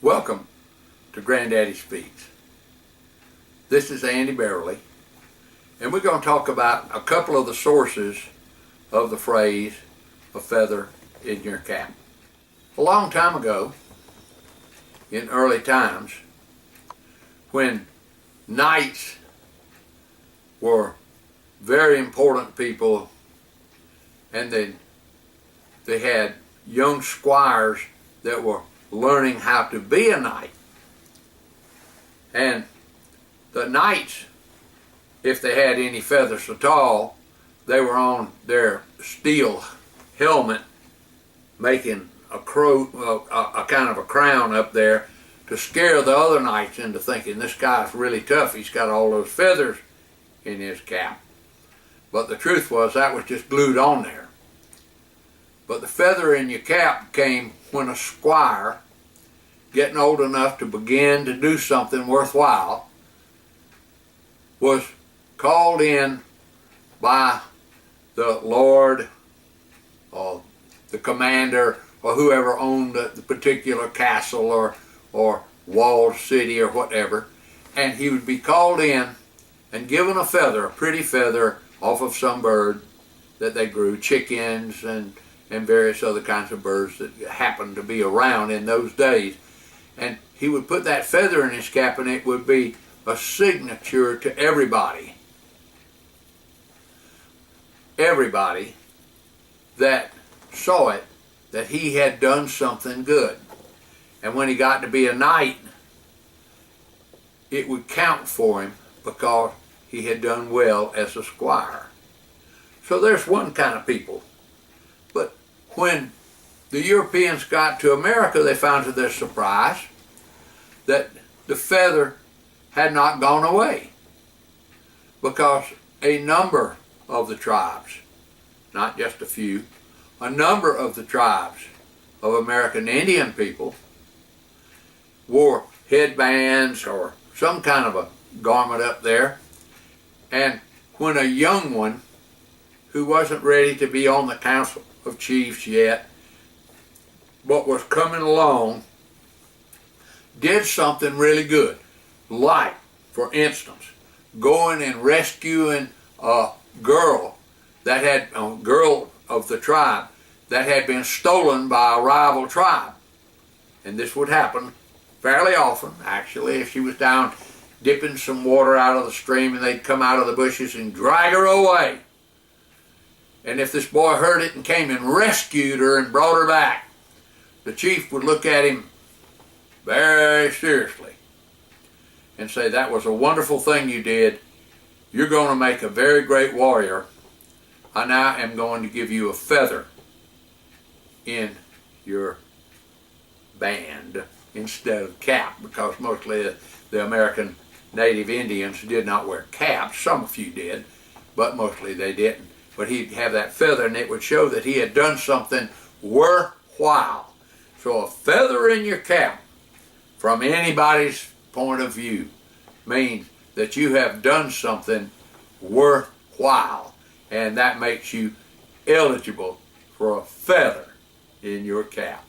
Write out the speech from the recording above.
Welcome to Grandaddy Speaks. This is Andy Beverly, and we're going to talk about a couple of the sources of the phrase, a feather in your cap. A long time ago, in early times, when knights were very important people, and they had young squires that were learning how to be a knight. And the knights, if they had any feathers at all, they were on their steel helmet making a kind of a crown up there to scare the other knights into thinking this guy's really tough. He's got all those feathers in his cap. But the truth was that was just glued on there. But the feather in your cap came when a squire, getting old enough to begin to do something worthwhile, was called in by the lord or the commander or whoever owned the particular castle or walled city or whatever, and he would be called in and given a feather, a pretty feather off of some bird that they grew, chickens and various other kinds of birds that happened to be around in those days. And he would put that feather in his cap, and it would be a signature to everybody. Everybody that saw it, that he had done something good. And when he got to be a knight, it would count for him because he had done well as a squire. So there's one kind of people. But when the Europeans got to America, they found to their surprise that the feather had not gone away, because a number of the tribes, not just a few, a number of the tribes of American Indian people wore headbands or some kind of a garment up there. And when a young one who wasn't ready to be on the council of chiefs yet, but was coming along, did something really good, like, for instance, going and rescuing a girl of the tribe that had been stolen by a rival tribe. And this would happen fairly often, actually, if she was down dipping some water out of the stream, and they'd come out of the bushes and drag her away. And if this boy heard it and came and rescued her and brought her back, the chief would look at him very seriously and say, "That was a wonderful thing you did. You're going to make a very great warrior. I now am going to give you a feather in your band instead of cap," because mostly the American native Indians did not wear caps. Some few did, but mostly they didn't. But he'd have that feather, and it would show that he had done something worthwhile. So a feather in your cap, from anybody's point of view, means that you have done something worthwhile, and that makes you eligible for a feather in your cap.